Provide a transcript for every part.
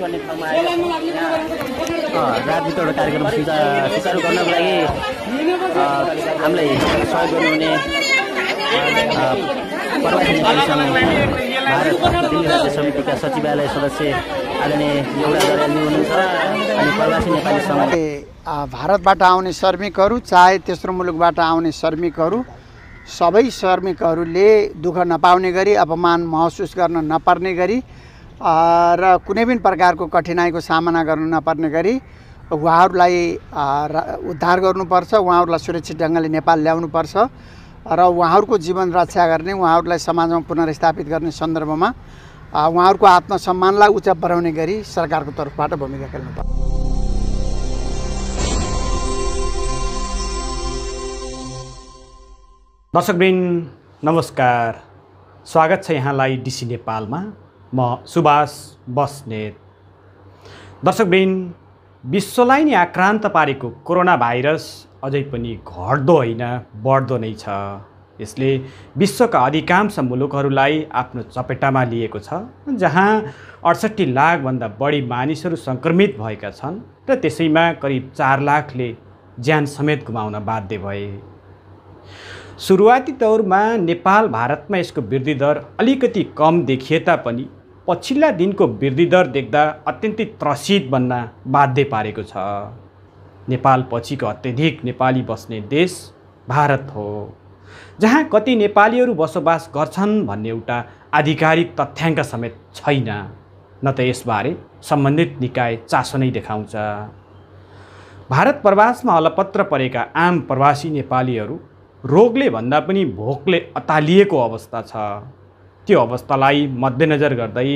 भन्ने ठाउँमा आएका छौँ। राजनीतिबाट कार्यक्रम सुचारू गर्नको लागि हामीलाई सहयोग गर्नुहुने प्रवासी नेपाली सङ्घ भारत दिल्ली राज्य समितिका सचिवालय सदस्य आदरणीय एउटा दर्यालजी हुनुहुन्छ अनि प्रवासी नेपाली सङ्घ भारतबाट आउने श्रमिकहरू चाहे तेस्रो मुलुकबाट आउने श्रमिकहरू सबै श्रमिकहरूले दुःख नपाउने गरी अपमान महसुस गर्न नपर्ने गरी र कुनै पनि प्रकारको कठिनाइको सामना गर्न नपर्ने गरी उहाँहरूलाई उद्धार गर्नुपर्छ, उहाँहरूलाई सुरक्षित ढङ्गले नेपाल ल्याउनुपर्छ र उहाँहरूको जीवन रक्षा गर्ने, उहाँहरूलाई समाजमा पुनर्स्थापित गर्ने सन्दर्भमा उहाँहरूको आत्मसम्मानलाई उच्च बनाउने गरी सरकारको तर्फबाट भूमिका खेल्नुपर्छ। दर्शकवृन्द नमस्कार, स्वागत छ यहाँलाई डिसी नेपालमा। म सुभाष बस्नेत। दर्शकवृन्द, विश्वलाई नै आक्रान्त पारेको कोरोना भाइरस अझै पनि घट्दो होइन बढ्दो नै छ। यसले विश्वका अधिकांश मुलुकहरूलाई आफ्नो चपेटामा लिएको छ, जहाँ 68 लाखभन्दा बढी मानिसहरू सङ्क्रमित भएका छन् र त्यसैमा करिब 4 लाखले ज्यान समेत गुमाउन बाध्य भए। सुरुवाती दौरमा नेपाल भारतमा यसको वृद्धि दर अलिकति कम देखिए तापनि पछिल्ला दिनको वृद्धि दर देख्दा अत्यन्तै त्रसित बन्न बाध्य पारेको छ। नेपाल पछिको अत्यधिक नेपाली बस्ने देश भारत हो, जहाँ कति नेपालीहरू बसोबास गर्छन् भन्ने एउटा आधिकारिक तथ्याङ्क समेत छैन, न त यसबारे सम्बन्धित निकाय चासो नै देखाउँछ। भारत प्रवासमा अलपत्र परेका आम प्रवासी नेपालीहरू रोगले भन्दा पनि भोकले अतालिएको अवस्था छ। त्यो अवस्थालाई मध्यनजर गर्दै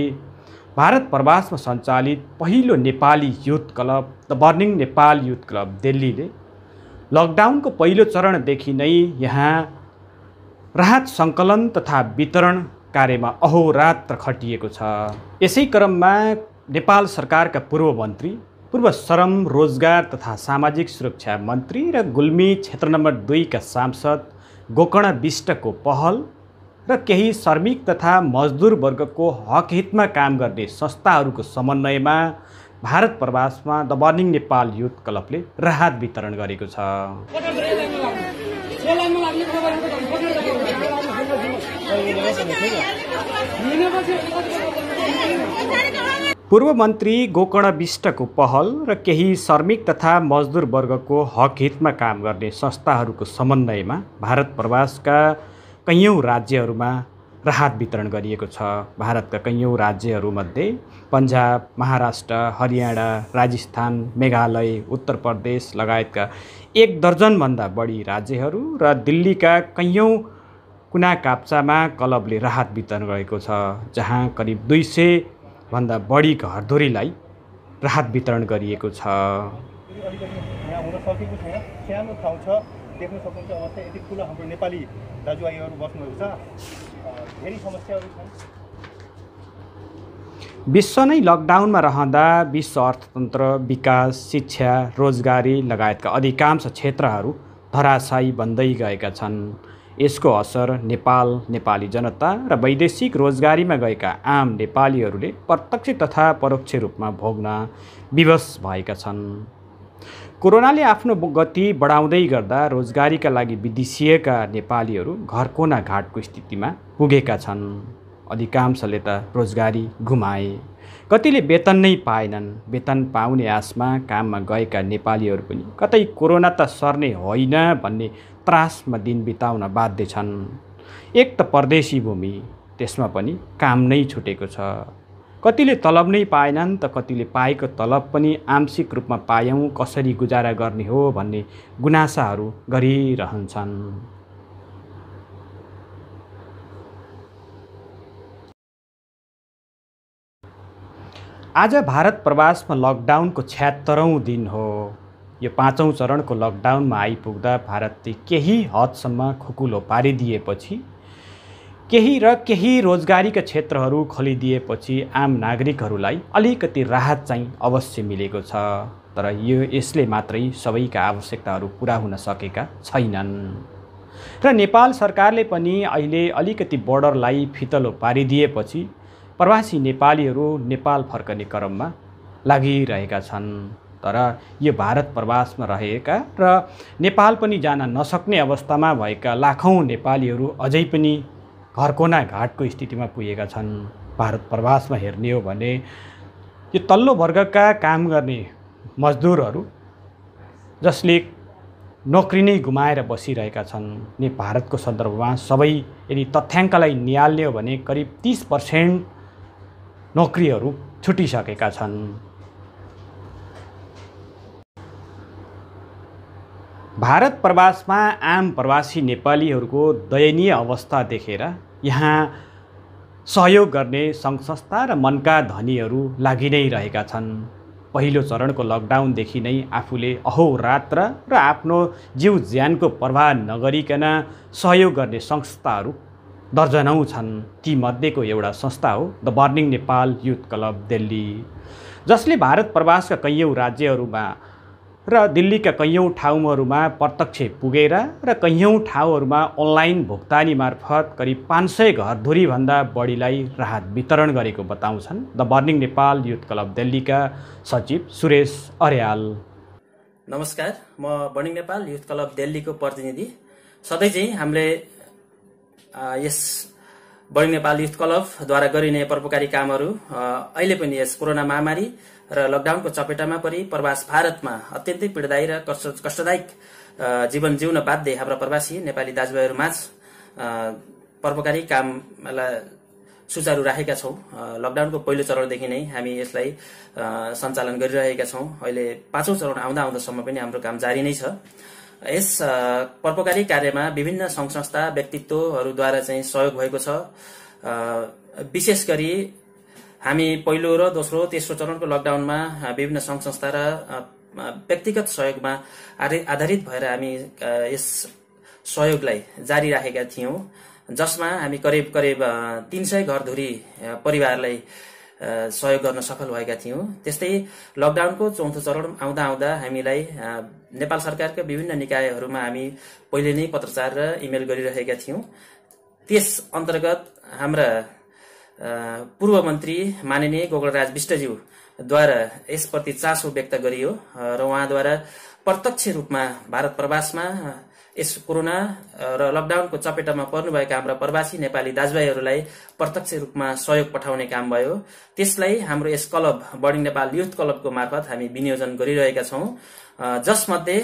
भारत प्रवासमा सञ्चालित पहिलो Nepali youth club the burning Nepal youth club दिल्लीले लकडाउनको पहिलो चरणदेखि नै यहाँ राहत सङ्कलन तथा वितरण कार्यमा अहोरात्र खटिएको छ। यसै क्रममा नेपाल सरकारका पूर्व मन्त्री, पूर्व श्रम रोजगार तथा सामाजिक सुरक्षा मन्त्री र गुल्मी क्षेत्र नम्बर 2 का सांसद गोकर्ण विष्टको पहल र केही श्रमिक तथा मजदुर वर्गको हक हितमा काम गर्ने संस्थाहरूको समन्वयमा भारत प्रवासमा द बर्निङ नेपाल युथ क्लबले राहत वितरण गरेको छ। पूर्व मन्त्री गोकर्ण विष्टको पहल र केही श्रमिक तथा मजदुर वर्गको हक हितमा काम गर्ने संस्थाहरूको समन्वयमा भारत प्रवासका कैयौँ राज्यहरूमा राहत वितरण गरिएको छ। भारतका कैयौँ राज्यहरूमध्ये पन्जाब, महाराष्ट्र, हरियाणा, राजस्थान, मेघालय, उत्तर प्रदेश लगायतका 1 दर्जनभन्दा बढी राज्यहरू र दिल्लीका कैयौँ कुना काप्चामा क्लबले राहत वितरण गरेको छ, जहाँ करिब 200 भन्दा बढी घरधुरीलाई राहत वितरण गरिएको छ। देख्न सक्नुहुन्छ अवस्था यति ठुलो हाम्रो नेपाली दाजुभाइहरू बस्नुभएको छ, धेरै समस्याहरू छन्। विश्व नै लकडाउनमा रहँदा विश्व अर्थतन्त्र, विकास, शिक्षा, रोजगारी लगायतका अधिकांश क्षेत्रहरू धराशायी बन्दै गएका छन्। यसको असर नेपाल, नेपाली जनता र वैदेशिक रोजगारीमा गएका आम नेपालीहरूले प्रत्यक्ष तथा परोक्ष रूपमा भोग्न विवश भएका छन्। कोरोनाले आफ्नो गति बढाउँदै गर्दा रोजगारीका लागि विदेशिएका नेपालीहरू घर कोना घाटको स्थितिमा पुगेका छन्। अधिकांशले त रोजगारी गुमाए, कतिले वेतन नै पाएनन्। वेतन पाउने आशमा काममा गएका नेपालीहरू पनि कतै कोरोना त सर्ने होइन भन्ने त्रासमा दिन बिताउन बाध्य छन्। एक त परदेशी भूमि, त्यसमा पनि काम नै छुटेको छ। कतिले तलब नै पाएनन् त कतिले पाएको तलब पनि आंशिक रूपमा पायौँ, कसरी गुजारा गर्ने हो भन्ने गुनासाहरू गरिरहन्छन्। आज भारत प्रवासमा लकडाउनको 76औं दिन हो। यो 5औं चरणको लकडाउनमा आइपुग्दा भारतले केही हदसम्म खुकुलो पारिदिएपछि, केही रोजगारीका क्षेत्रहरू खोलिदिएपछि आम नागरिकहरूलाई अलिकति राहत चाहिँ अवश्य मिलेको छ। तर यसले मात्रै सबैका आवश्यकताहरू पुरा हुन सकेका छैनन् र नेपाल सरकारले पनि अहिले अलिकति बोर्डरलाई फितलो पारिदिएपछि प्रवासी नेपालीहरू नेपाल फर्कने क्रममा लागिरहेका छन्। तर यो भारत प्रवासमा रहेका र नेपाल पनि जान नसक्ने अवस्थामा भएका लाखौँ नेपालीहरू अझै पनि घरकोना घाटको स्थितिमा पुगेका छन्। भारत प्रवासमा हेर्ने हो भने यो तल्लो वर्गका काम गर्ने मजदुरहरू जसले नोकरी नै गुमाएर बसिरहेका छन्। भारतको सन्दर्भमा सबै यदि तथ्याङ्कलाई निहाल्ने हो भने करिब 30% नोकरीहरू छुटिसकेका छन्। भारत प्रवासमा आम प्रवासी नेपालीहरूको दयनीय अवस्था देखेर यहाँ सहयोग गर्ने सङ्घ संस्था र मनका धनीहरू लागि नै रहेका छन्। पहिलो चरणको लकडाउनदेखि नै आफूले अहोरात्र र आफ्नो जीव ज्यानको प्रवाह नगरिकन सहयोग गर्ने संस्थाहरू दर्जनौँ छन्। तीमध्येको एउटा संस्था हो the burning Nepal youth club Delhi, जसले भारत प्रवासका कैयौँ राज्यहरूमा र दिल्लीका कैयौँ ठाउँहरूमा प्रत्यक्ष पुगेर र कैयौँ ठाउँहरूमा अनलाइन भुक्तानी मार्फत करिब 500 घरधुरीभन्दा बढीलाई राहत वितरण गरेको बताउँछन् the burning Nepal youth club दिल्लीका सचिव सुरेश अर्याल। नमस्कार, म बर्निङ नेपाल युथ क्लब दिल्लीको प्रतिनिधि। सधैँ चाहिँ हामीले यस बर्निङ नेपाल युथ क्लबद्वारा गरिने परोपकारी कामहरू अहिले पनि यस कोरोना महामारी र लकडाउनको चपेटामा परि प्रवास भारतमा अत्यन्तै पीडदायी र कष्टदायक जीवन जिउन बाध्य हाम्रा प्रवासी नेपाली दाजुभाइहरू माझ परोपकारी कामलाई सुचारू राखेका छौँ। लकडाउनको पहिलो चरणदेखि नै हामी यसलाई सञ्चालन गरिरहेका छौँ। अहिले 5औं चरण आउँदासम्म पनि हाम्रो काम जारी नै छ। यस परोपकारी कार्यमा विभिन्न सङ्घ संस्था व्यक्तित्वहरूद्वारा चाहिँ सहयोग भएको छ। विशेष गरी हामी पहिलो र दोस्रो तेस्रो चरणको लकडाउनमा विभिन्न सङ्घ संस्था र व्यक्तिगत सहयोगमा आधारित भएर हामी यस सहयोगलाई जारी राखेका थियौँ, जसमा हामी करिब 300 घरधुरी परिवारलाई सहयोग गर्न सफल भएका थियौँ। त्यस्तै लकडाउनको चौथो चरण आउँदा हामीलाई नेपाल सरकारका विभिन्न निकायहरूमा हामी पहिले नै पत्रचार र इमेल गरिरहेका थियौँ। त्यस अन्तर्गत हाम्रा पूर्व मन्त्री माननीय गोकुलराज विष्टज्यूद्वारा यसप्रति चासो व्यक्त गरियो र उहाँद्वारा प्रत्यक्ष रूपमा भारत प्रवासमा यस कोरोना र लकडाउनको चपेटामा पर्नुभएका हाम्रा प्रवासी नेपाली दाजुभाइहरूलाई प्रत्यक्ष रूपमा सहयोग पठाउने काम भयो। त्यसलाई हाम्रो यस क्लब बर्निङ नेपाल युथ क्लबको मार्फत हामी विनियोजन गरिरहेका छौँ, जसमध्ये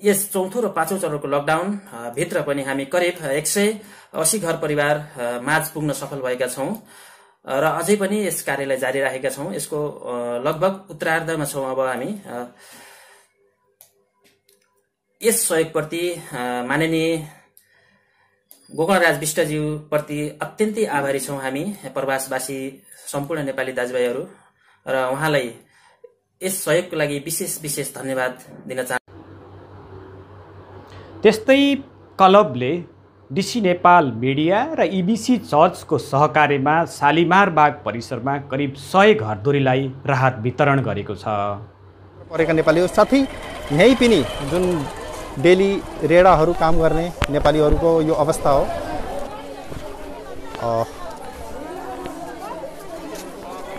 यस चौथो र 5औं चरणको लकडाउन भित्र पनि हामी करिब 180 घर परिवार माझ पुग्न सफल भएका छौँ र अझै पनि यस कार्यलाई जारी राखेका छौँ। यसको लगभग उत्तरार्धमा छौँ। अब हामी यस सहयोगप्रति माननीय गोकुलराज विष्टज्यूप्रति अत्यन्तै आभारी छौँ हामी प्रवासवासी सम्पूर्ण नेपाली दाजुभाइहरू, र उहाँलाई यस सहयोगको लागि विशेष धन्यवाद दिन चाहन्छु। त्यस्तै क्लबले डिसी नेपाल मिडिया र इबिसी चर्चको सहकार्यमा शालिमार बाग परिसरमा करिब 100 घरधुरीलाई राहत वितरण गरेको छ। परेका नेपाली साथै यहीँ पनि जुन डेली रेडाहरू काम गर्ने नेपालीहरूको यो अवस्था हो।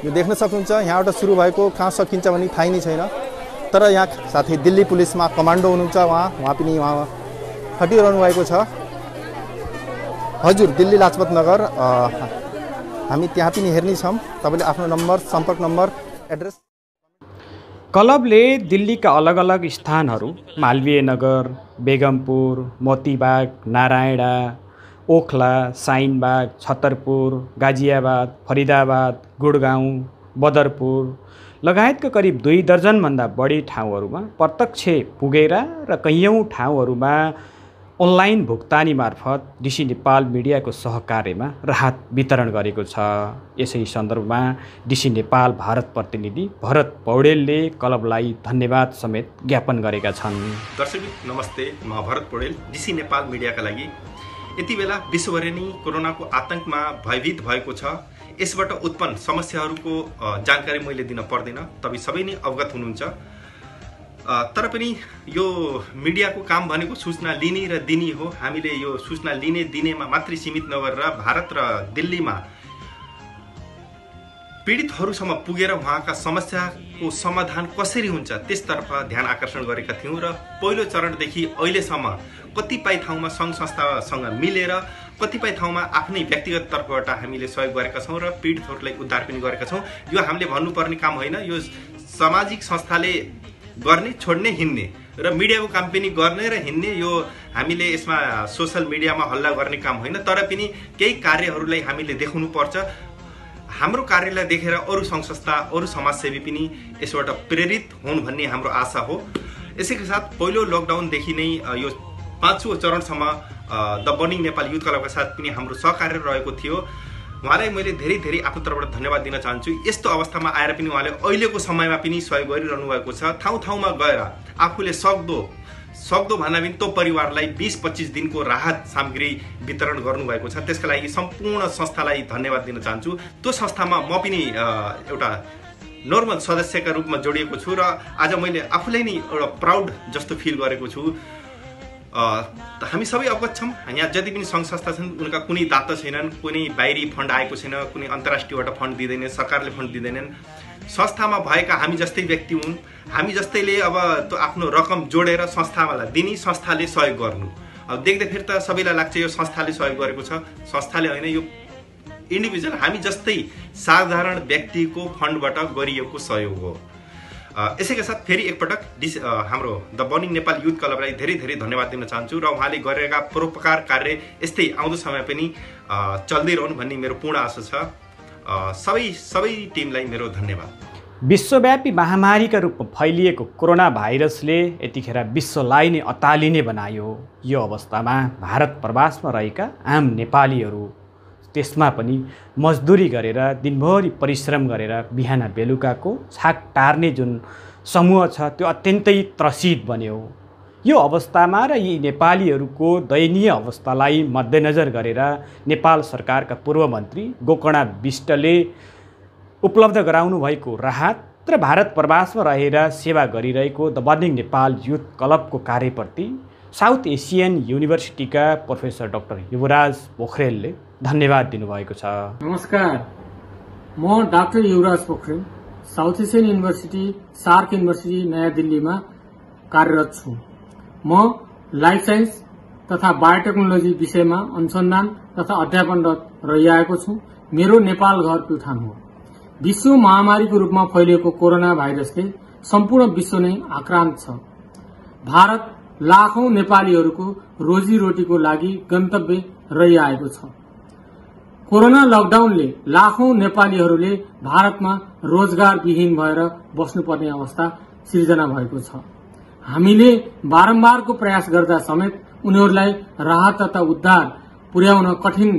यो देख्न सक्नुहुन्छ यहाँबाट सुरु भएको कहाँ सकिन्छ भन्ने थाहै नै छैन। तर यहाँ साथै दिल्ली पुलिसमा कमान्डो हुनुहुन्छ, उहाँ पनि खटिरहनु भएको छ। हजुर, दिल्ली लाजपत नगर हामी त्यहाँ पनि हेर्नेछौँ। तपाईँले आफ्नो नम्बर, सम्पर्क नम्बर, एड्रेस। क्लबले दिल्लीका अलग अलग स्थानहरू मालवीय नगर, बेगमपुर, मोतीबाग, नारायणा, ओखला, साइनबाग, छतरपुर, गाजियाबाद, फरिदाबाद, गुडगाउँ, बदरपुर लगायतका करिब 2 दर्जनभन्दा बढी ठाउँहरूमा प्रत्यक्ष पुगेर र कैयौँ ठाउँहरूमा अनलाइन भुक्तानी मार्फत डिसी नेपाल मिडियाको सहकार्यमा राहत वितरण गरेको छ। यसै सन्दर्भमा डिसी नेपाल भारत प्रतिनिधि भरत पौडेलले क्लबलाई धन्यवाद समेत ज्ञापन गरेका छन्। दर्शक नमस्ते, म भरत पौडेल डिसी नेपाल मिडियाका लागि। यति बेला विश्वभरि नै कोरोनाको आतंकमा भयभीत भएको छ। यसबाट उत्पन्न समस्याहरूको जानकारी मैले दिन पर्दैन, तपाईँ सबै नै अवगत हुनुहुन्छ। तर पनि यो मिडियाको काम भनेको सूचना लिने र दिने हो। हामीले यो सूचना लिने दिनेमा मात्रै सीमित नगरेर भारत र दिल्लीमा पीडितहरूसम्म पुगेर उहाँका समस्याको समाधान कसरी हुन्छ त्यसतर्फ ध्यान आकर्षण गरेका थियौँ र पहिलो चरणदेखि अहिलेसम्म कतिपय ठाउँमा सङ्घ संस्थासँग मिलेर कतिपय ठाउँमा आफ्नै व्यक्तिगत तर्फबाट हामीले सहयोग गरेका छौँ र पीडितहरूलाई उद्धार पनि गरेका छौँ। यो हामीले भन्नुपर्ने काम होइन, यो सामाजिक संस्थाले गर्ने छोड्ने हिँड्ने र मिडियाको काम पनि गर्ने र हिँड्ने, यो हामीले यसमा सोसल मिडियामा हल्ला गर्ने काम होइन। तर पनि केही कार्यहरूलाई हामीले देखाउनु पर्छ। हाम्रो कार्यलाई देखेर अरू सङ्घ संस्था अरू समाजसेवी पनि यसबाट प्रेरित हुन् भन्ने हाम्रो आशा हो। यसैको साथ पहिलो लकडाउनदेखि नै यो 5औं चरणसम्म द बर्निङ नेपाल युथ क्लबका साथ पनि हाम्रो सहकार्य रहेको थियो। उहाँलाई मैले धेरै धेरै आफ्नो तर्फबाट धन्यवाद दिन चाहन्छु। यस्तो अवस्थामा आएर पनि उहाँले अहिलेको समयमा पनि सहयोग गरिरहनु भएको छ। ठाउँ ठाउँमा गएर आफूले सक्दो भन्दा पनि त्यो परिवारलाई 20-25 दिनको राहत सामग्री वितरण गर्नुभएको छ। त्यसका लागि सम्पूर्ण संस्थालाई धन्यवाद दिन चाहन्छु। त्यो संस्थामा म पनि एउटा नर्मल सदस्यका रूपमा जोडिएको छु र आज मैले आफूलाई नै एउटा प्राउड जस्तो फिल गरेको छु। हामी सबै अवगत छौँ, यहाँ जति पनि सङ्घ संस्था छन् उनका कुनै दाता छैनन्, कुनै बाहिरी फन्ड आएको छैन, कुनै अन्तर्राष्ट्रियबाट फन्ड दिँदैन, सरकारले फन्ड दिँदैनन्। संस्थामा भएका हामी जस्तै व्यक्ति हुन्। हामी जस्तैले अब त्यो आफ्नो रकम जोडेर संस्थालाई दिने, संस्थाले सहयोग गर्नु। अब देख्दाखेरि त सबैलाई लाग्छ यो संस्थाले सहयोग गरेको छ, संस्थाले होइन, यो इन्डिभिजुअल हामी जस्तै साधारण व्यक्तिको फन्डबाट गरिएको सहयोग हो। यसैका साथ फेरि एकपटक हाम्रो द बर्निङ नेपाल युथ क्लबलाई धेरै धेरै धन्यवाद दिन चाहन्छु र उहाँले गरेका परोपकार कार्य यस्तै आउँदो समय पनि चल्दै रहनु भन्ने मेरो पूर्ण आशा छ। सबै टिमलाई मेरो धन्यवाद। विश्वव्यापी महामारीका रूपमा फैलिएको कोरोना भाइरसले यतिखेर विश्वलाई नै अतालिने बनायो। यो अवस्थामा भारत प्रवासमा रहेका आम नेपालीहरू, त्यसमा पनि मजदुरी गरेर दिनभरि परिश्रम गरेर बिहान बेलुकाको छाक टार्ने जुन समूह छ त्यो अत्यन्तै त्रसित बन्यो। यो अवस्थामा र यी नेपालीहरूको दयनीय अवस्थालाई मध्यनजर गरेर नेपाल सरकारका पूर्व मन्त्री गोकर्ण विष्टले उपलब्ध गराउनु भएको राहत र भारत प्रवासमा रहेर सेवा गरिरहेको द बर्निङ नेपाल युथ क्लबको कार्यप्रति साउथ एसियन युनिभर्सिटीका प्रोफेसर डाक्टर युवराज पोखरेलले धन्यवाद दिनुभएको छ। नमस्कार, म doctor Yubaraj Pokharel south Asian university SAARC university नयाँ दिल्लीमा कार्यरत छु। म लाइफ साइन्स तथा बायोटेक्नोलोजी विषयमा अनुसन्धान तथा अध्यापनरत रहिआएको छु। मेरो नेपाल घर प्युठान हो। विश्व महामारीको रूपमा फैलिएको कोरोना भाइरसले सम्पूर्ण विश्व नै आक्रान्त छ। भारत लाखौं नेपालीहरूको रोजीरोटीको लागि गन्तव्य रहिआएको छ। कोरोना लकडाउनले लाखौं नेपालीहरूले भारतमा रोजगारविहीन भएर बस्नुपर्ने अवस्था सिर्जना भएको छ। हामीले बारम्बारको प्रयास गर्दा समेत उनीहरूलाई राहत तथा उद्धार पुर्याउन कठिन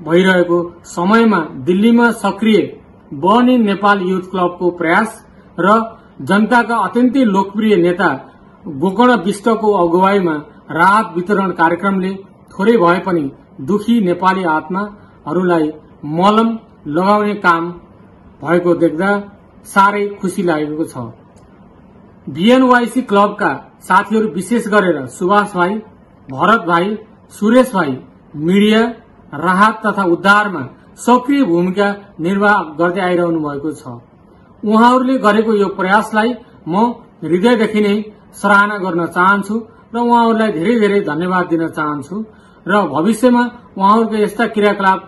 भइरहेको समयमा दिल्लीमा सक्रिय बर्निङ नेपाल युथ क्लबको प्रयास र जनताका अत्यन्तै लोकप्रिय नेता गोकर्ण विष्टको अगुवाईमा राहत वितरण कार्यक्रमले थोरै भए पनि दुखी नेपाली आत्माहरूलाई मलम लगाउने काम भएको देख्दा साह्रै खुसी लागेको छ। बीएनवाईसी क्लबका साथीहरू विशेष गरेर सुभाष भाइ, भरत भाइ, सुरेश भाइ मिडिया, राहत तथा उद्धारमा सक्रिय भूमिका निर्वाह गर्दै आइरहनु भएको छ। उहाँहरूले गरेको यो प्रयासलाई म हृदयदेखि नै सराहना गर्न चाहन्छु र उहाँहरूलाई धेरै धेरै धन्यवाद दिन चाहन्छु र भविष्यमा उहाँहरूको यस्ता क्रियाकलाप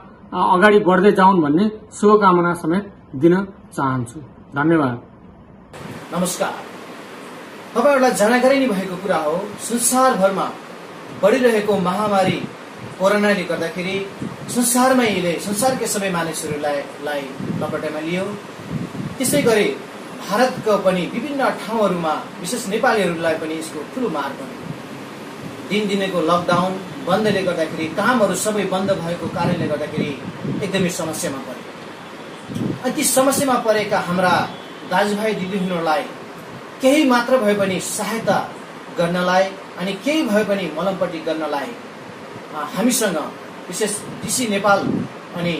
अगाडि बढ्दै जाउन् भन्ने शुभकामना समेत दिन चाहन्छु। धन्यवाद। नमस्कार, तपाईहरुलाई जानकारी नै भएको कुरा हो, संसारभरमा बढिरहेको महामारी कोरोनाले गर्दाखेरि संसारकै सबै मानिसहरूलाई लपेटामा लियो। त्यसै गरी भारतको पनि विभिन्न ठाउँहरूमा विशेष नेपालीहरूलाई पनि यसको ठूलो मार पर्यो। दिनदिनको लकडाउन बन्दले गर्दाखेरि कामहरू सबै बन्द भएको कारणले गर्दाखेरि एकदमै समस्यामा परे। अनि ती समस्यामा परेका हाम्रा दाजुभाइ दिदीबहिनीहरूलाई केही मात्र भए पनि सहायता गर्नलाई अनि केही भए पनि मलमपट्टि गर्नलाई हामीसँग विशेष डिसी नेपाल अनि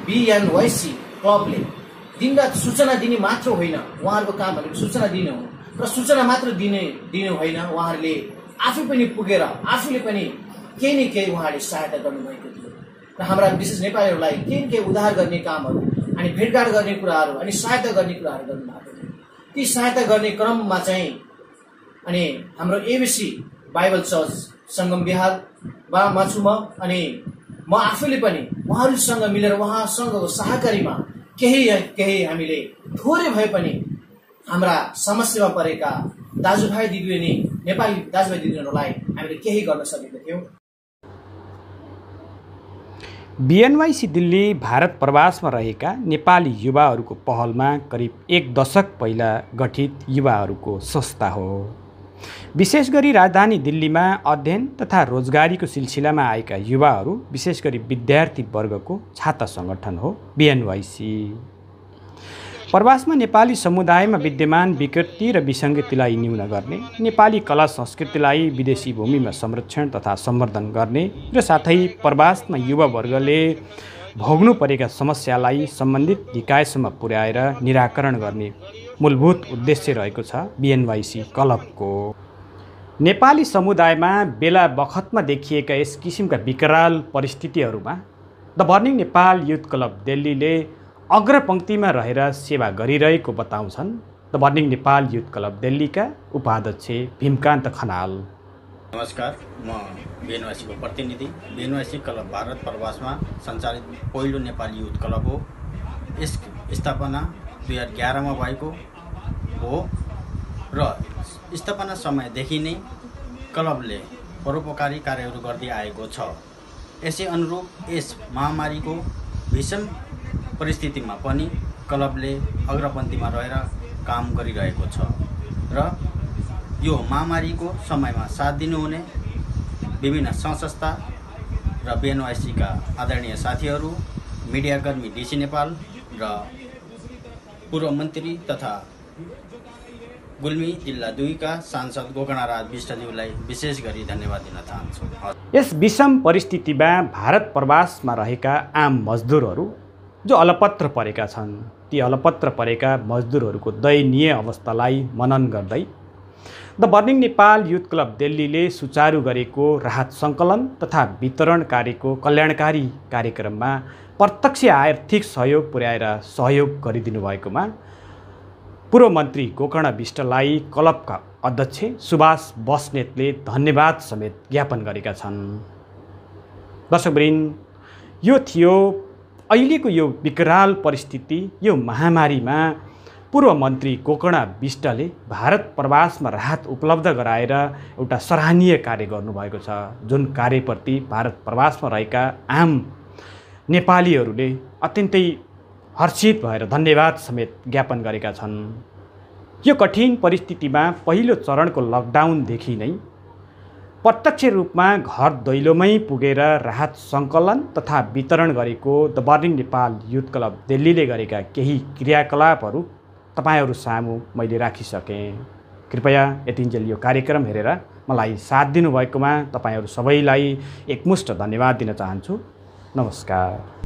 बीएनवाईसी क्लबले दिनरात सूचना दिने मात्र होइन, उहाँहरूको काम भनेको सूचना दिने हो र सूचना मात्र दिने होइन, उहाँहरूले आफै पनि पुगेर आफूले पनि केही न केही उहाँहरूले सहायता गर्नुभएको थियो र हाम्रा विशेष नेपालीहरूलाई केही न केही उद्धार गर्ने कामहरू अनि भेटघाट गर्ने कुराहरू अनि सहायता गर्ने कुराहरू गर्नुभएको थियो। ती सहायता गर्ने क्रममा चाहिँ अनि हाम्रो एबिसी बाइबल चर्च सङ्गम बिहारमा छु म, अनि म आफैले पनि उहाँहरूसँग मिलेर उहाँसँगको सहकारीमा केही हामीले थोरै भए पनि हाम्रा समस्यामा परेका दाजुभाइ दिदीबहिनी नेपाली दाजुभाइ दिदीबहिनीहरूलाई हामीले केही गर्न सकेका थियौँ। बीएनवाईसी दिल्ली भारत प्रवासमा रहेका नेपाली युवाहरूको पहलमा करिब 1 दशक पहिला गठित युवाहरूको संस्था हो। विशेष गरी राजधानी दिल्लीमा अध्ययन तथा रोजगारीको सिलसिलामा आएका युवाहरू, विशेष गरी विद्यार्थी वर्गको छाता सङ्गठन हो बीएनवाईसी। प्रवासमा नेपाली समुदायमा विद्यमान विकृति र विसङ्गतिलाई न्यून गर्ने, नेपाली कला संस्कृतिलाई विदेशी भूमिमा संरक्षण तथा सम्वर्धन गर्ने र साथै प्रवासमा युवा वर्गले भोग्नु परेका समस्यालाई सम्बन्धित निकायसम्म पुर्याएर निराकरण गर्ने मूलभूत उद्देश्य रहेको छ बीएनवाईसी क्लबको। नेपाली समुदायमा बेला बखतमा देखिएका यस किसिमका विकराल परिस्थितिहरूमा the burning Nepal youth club दिल्लीले अग्रपङ्क्तिमा रहेर सेवा गरिरहेको बताउँछन् the burning Nepal youth club दिल्लीका उपाध्यक्ष भीमकान्त खनाल। नमस्कार, म बीएनवाईसीको प्रतिनिधि। बीएनवाईसी क्लब भारत प्रवासमा सञ्चालित पहिलो नेपाली युथ क्लब हो। यस स्थापना 2011मा भएको हो र स्थापना समयदेखि नै क्लबले परोपकारी कार्यहरू गर्दै आएको छ। यसै अनुरूप यस महामारीको भीषण परिस्थितिमा पनि क्लबले अग्रपन्थीमा रहेर काम गरिरहेको छ र यो महामारीको समयमा साथ दिनुहुने विभिन्न संस्था र बीएनवाईसीका आदरणीय साथीहरू, मिडियाकर्मी डीसी नेपाल र पूर्व मन्त्री तथा गुल्मी जिल्ला 2 का सांसद गोकर्णराज विष्टज्यूलाई विशेष गरी धन्यवाद दिन चाहन्छु। यस विषम परिस्थितिमा भारत प्रवासमा रहेका आम मजदुरहरू जो अलपत्र परेका छन्, ती अलपत्र परेका मजदुरहरूको दयनीय अवस्थालाई मनन गर्दै the burning Nepal youth club दिल्लीले सुचारू गरेको राहत सङ्कलन तथा वितरण कार्यको कल्याणकारी कार्यक्रममा प्रत्यक्ष आर्थिक सहयोग पुर्याएर सहयोग गरिदिनु भएकोमा पूर्व मन्त्री गोकर्ण विष्टलाई क्लबका अध्यक्ष सुभाष बस्नेतले धन्यवाद समेत ज्ञापन गरेका छन्। दर्शकवृन्द, यो थियो अहिलेको यो विकराल परिस्थिति, यो महामारीमा पूर्व मन्त्री गोकर्ण विष्टले भारत प्रवासमा राहत उपलब्ध गराएर एउटा सराहनीय कार्य गर्नुभएको छ, जुन कार्यप्रति भारत प्रवासमा रहेका आम नेपालीहरूले अत्यन्तै हर्षित भएर धन्यवाद समेत ज्ञापन गरेका छन्। यो कठिन परिस्थितिमा पहिलो चरणको लकडाउनदेखि नै प्रत्यक्ष रूपमा घर दैलोमै पुगेर राहत सङ्कलन तथा वितरण गरेको the burning Nepal youth club दिल्लीले गरेका केही क्रियाकलापहरू तपाईहरू सामु मैले राखिसकेँ। कृपया यतिन्जेल यो कार्यक्रम हेरेर मलाई साथ दिनुभएकोमा तपाईहरू सबैलाई एकमुष्ट धन्यवाद दिन चाहन्छु। नमस्कार।